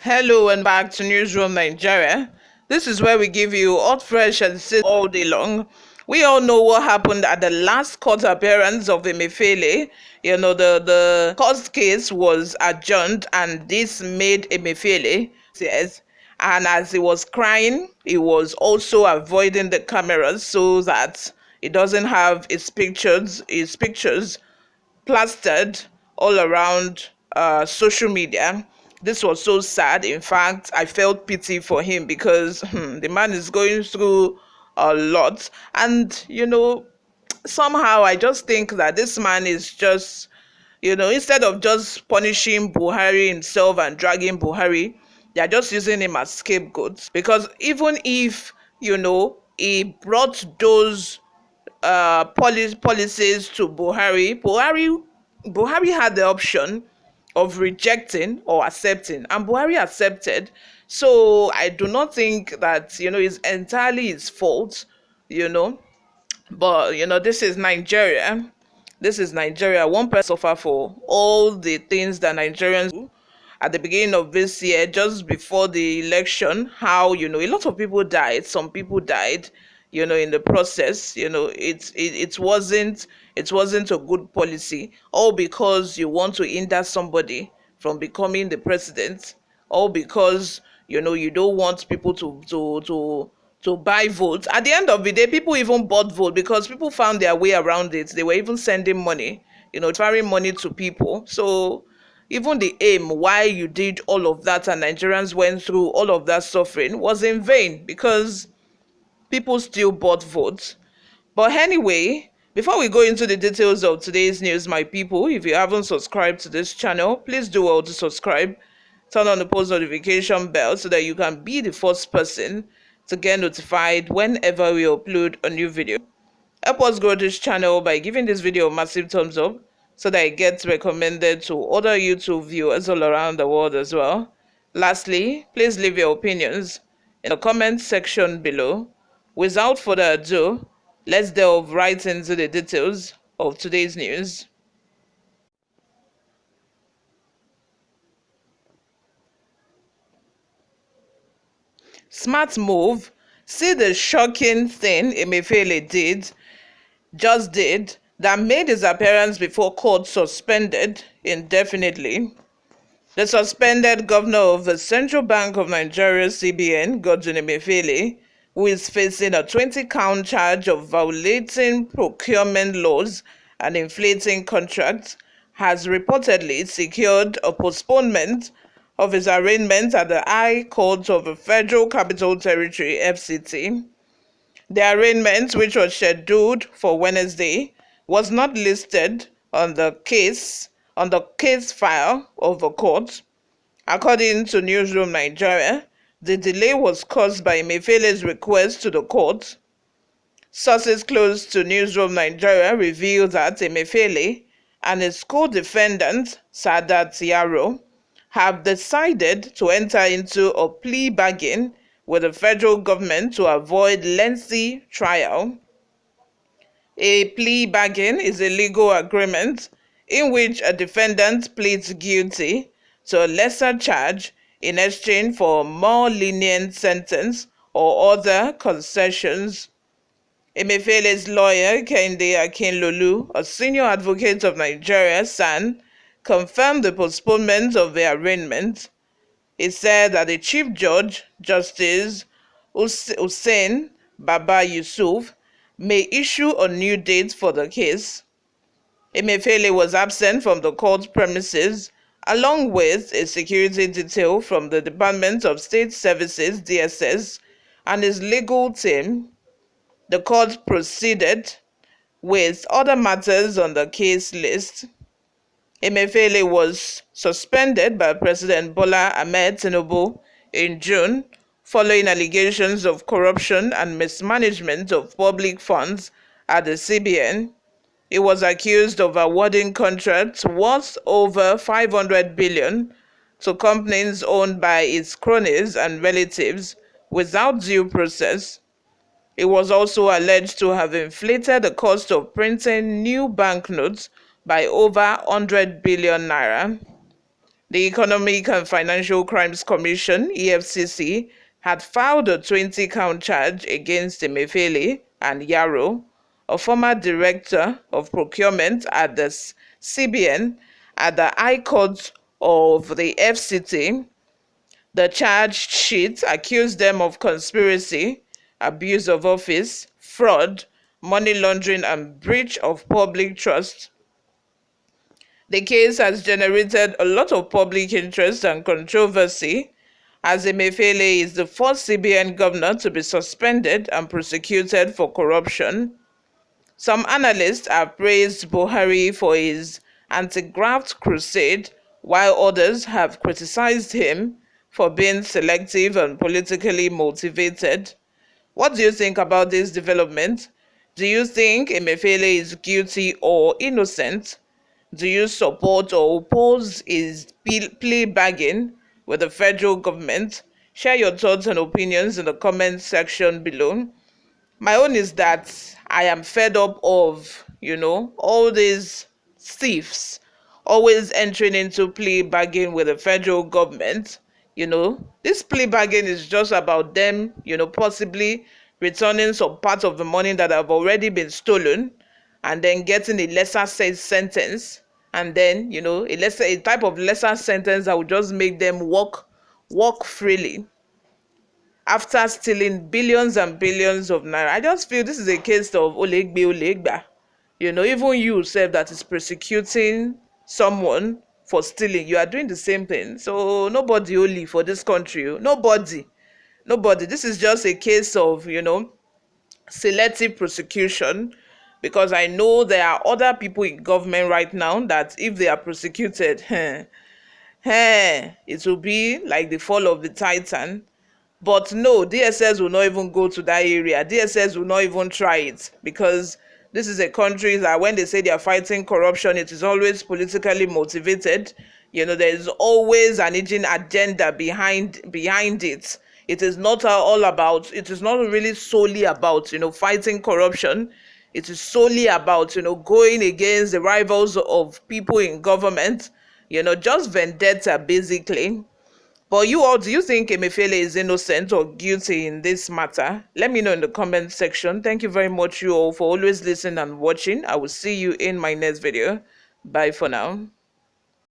Hello and back to Newsroom Nigeria. This is where we give you hot, fresh, and sit all day long. We all know what happened at the last court appearance of EMEFIELE. The court case was adjourned, and this made EMEFIELE, yes. And as he was crying, he was also avoiding the cameras so that he doesn't have his pictures plastered all around social media. This was so sad. In fact, I felt pity for him because the man is going through a lot. And, somehow I just think that this man is just, instead of just punishing Buhari himself and dragging Buhari, they're just using him as scapegoats. Because even if, he brought those policies to Buhari had the option of rejecting or accepting, and Buhari accepted. So I do not think that it's entirely his fault, you know. But this is Nigeria. This is Nigeria. One person suffer for all the things that Nigerians do. At the beginning of this year, just before the election, how a lot of people died. Some people died, in the process. It wasn't a good policy. All because you want to hinder somebody from becoming the president. All because you don't want people to buy votes. At the end of the day, people even bought vote because people found their way around it. They were even sending money, transferring money to people. So even the aim why you did all of that and Nigerians went through all of that suffering was in vain because people still bought votes. But anyway, before we go into the details of today's news, my people, if you haven't subscribed to this channel, please do well to subscribe. Turn on the post notification bell so that you can be the first person to get notified whenever we upload a new video. Help us grow this channel by giving this video a massive thumbs up so that it gets recommended to other YouTube viewers all around the world as well. Lastly, please leave your opinions in the comment section below. Without further ado, let's delve right into the details of today's news. Smart move. See the shocking thing EMEFIELE did that made his appearance before court suspended indefinitely. The suspended governor of the Central Bank of Nigeria, CBN, Godwin Emefiele, who is facing a 20-count charge of violating procurement laws and inflating contracts, has reportedly secured a postponement of his arraignment at the High Court of the Federal Capital Territory, FCT. The arraignment, which was scheduled for Wednesday, was not listed on the case file of the court. According to Newsroom Nigeria, the delay was caused by Emefiele's request to the court. Sources close to Newsroom Nigeria reveal that Emefiele and his co-defendant, Sadat Yaro, have decided to enter into a plea bargain with the federal government to avoid lengthy trial. A plea bargain is a legal agreement in which a defendant pleads guilty to a lesser charge in exchange for a more lenient sentence or other concessions. Emefiele's lawyer, Kehinde Akinlolu, a senior advocate of Nigeria, SAN, confirmed the postponement of the arraignment. He said that the Chief Judge, Justice Hussein Baba Yusuf, may issue a new date for the case. Emefiele was absent from the court premises along with a security detail from the Department of State Services, DSS, and his legal team. The court proceeded with other matters on the case list. EMEFIELE was suspended by President Bola Ahmed Tinubu in June following allegations of corruption and mismanagement of public funds at the CBN. He was accused of awarding contracts worth over 500 billion to companies owned by his cronies and relatives without due process. He was also alleged to have inflated the cost of printing new banknotes by over 100 billion naira. The Economic and Financial Crimes Commission, EFCC, had filed a 20-count charge against EMEFIELE and Yaro, a former director of procurement at the CBN, at the High Court of the FCT. The charge sheet accused them of conspiracy, abuse of office, fraud, money laundering, and breach of public trust. The case has generated a lot of public interest and controversy, as EMEFIELE is the first CBN governor to be suspended and prosecuted for corruption. Some analysts have praised Buhari for his anti-graft crusade, while others have criticized him for being selective and politically motivated. What do you think about this development? Do you think EMEFIELE is guilty or innocent? Do you support or oppose his plea bargain with the federal government? Share your thoughts and opinions in the comment section below. My own is that I am fed up of, all these thieves always entering into plea bargain with the federal government. This plea bargain is just about them, possibly returning some part of the money that have already been stolen and then getting a lesser sentence. And then, a type of lesser sentence that would just make them walk freely after stealing billions and billions of naira. I just feel this is a case of olegba. Even you self that is prosecuting someone for stealing, you are doing the same thing. So nobody only for this country. Nobody. This is just a case of, selective prosecution, because I know there are other people in government right now that if they are prosecuted, it will be like the fall of the Titan. But no, DSS will not even go to that area. DSS will not even try it, because this is a country that when they say they are fighting corruption, it is always politically motivated. There is always an hidden agenda behind it. It is not really solely about, fighting corruption. It is solely about, going against the rivals of people in government, just vendetta basically. But you all, do you think EMEFIELE is innocent or guilty in this matter? Let me know in the comment section. Thank you very much, you all, for always listening and watching. I will see you in my next video. Bye for now.